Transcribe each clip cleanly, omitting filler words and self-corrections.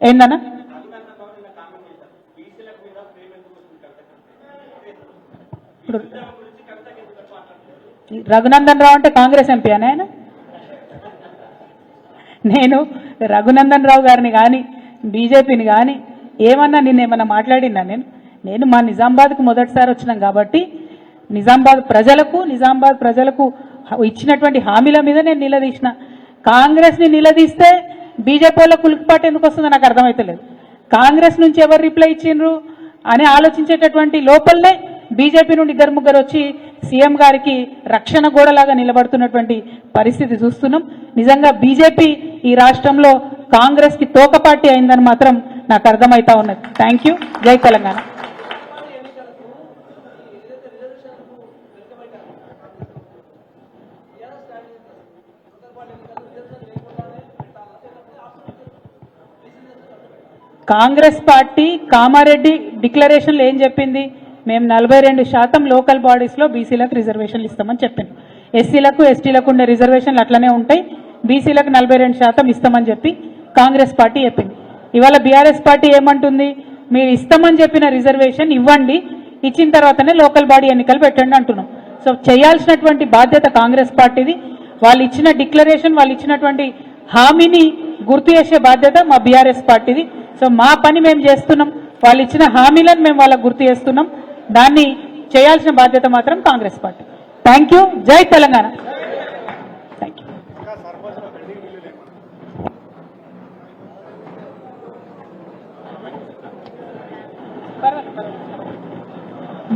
ఏందన్నా? ఇప్పుడు రఘునందన్ రావు అంటే కాంగ్రెస్ ఎంపీ అని ఆయన? నేను రఘునందన్ రావు గారిని కానీ బీజేపీని కానీ ఏమన్నా నిన్నేమన్నా మాట్లాడినా? నేను మా నిజామాబాద్కు మొదటిసారి వచ్చినాం కాబట్టి నిజామాబాద్ ప్రజలకు ఇచ్చినటువంటి హామీల మీద నేను నిలదీసిన. కాంగ్రెస్ని నిలదీస్తే బీజేపీ వాళ్ళకు ఉలికిపాటు ఎందుకు వస్తుందో నాకు అర్థమవుతలేదు. కాంగ్రెస్ నుంచి ఎవరు రిప్లై ఇచ్చిండ్రు అని ఆలోచించేటటువంటి లోపలనే బీజేపీ నుండి 2-3 వచ్చి సీఎం గారికి రక్షణ గోడలాగా నిలబడుతున్నటువంటి పరిస్థితి చూస్తున్నాం. నిజంగా బీజేపీ ఈ రాష్ట్రంలో కాంగ్రెస్కి తోక పార్టీ అయిందని మాత్రం నాకు అర్థమవుతా ఉన్నది. Thank you. జై తెలంగాణ. కాంగ్రెస్ పార్టీ కామారెడ్డి డిక్లరేషన్లో ఏం చెప్పింది? మేము 42% లోకల్ బాడీస్లో బీసీలకు రిజర్వేషన్లు ఇస్తామని చెప్పింది. ఎస్సీలకు ఎస్టీలకు ఉండే రిజర్వేషన్లు అట్లనే ఉంటాయి, బీసీలకు 42% ఇస్తామని చెప్పి కాంగ్రెస్ పార్టీ చెప్పింది. ఇవాళ బీఆర్ఎస్ పార్టీ ఏమంటుంది? మీరు ఇస్తామని చెప్పిన రిజర్వేషన్ ఇవ్వండి, ఇచ్చిన తర్వాతనే లోకల్ బాడీ ఎన్నికలు పెట్టండి అంటున్నాం. సో చేయాల్సినటువంటి బాధ్యత కాంగ్రెస్ పార్టీది. వాళ్ళు ఇచ్చిన డిక్లరేషన్, వాళ్ళు ఇచ్చినటువంటి హామీని గుర్తు చేసే బాధ్యత మా బీఆర్ఎస్ పార్టీది. సో మా పని మేము చేస్తున్నాం, వాళ్ళు ఇచ్చిన హామీలను మేము వాళ్ళకు గుర్తు చేస్తున్నాం. దాన్ని చేయాల్సిన బాధ్యత మాత్రం కాంగ్రెస్ పార్టీ. Thank you. జై తెలంగాణ. Thank you.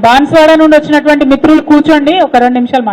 బాన్స్వాడ నుండి వచ్చినటువంటి మిత్రులు కూర్చోండి, ఒక 2 నిమిషాలు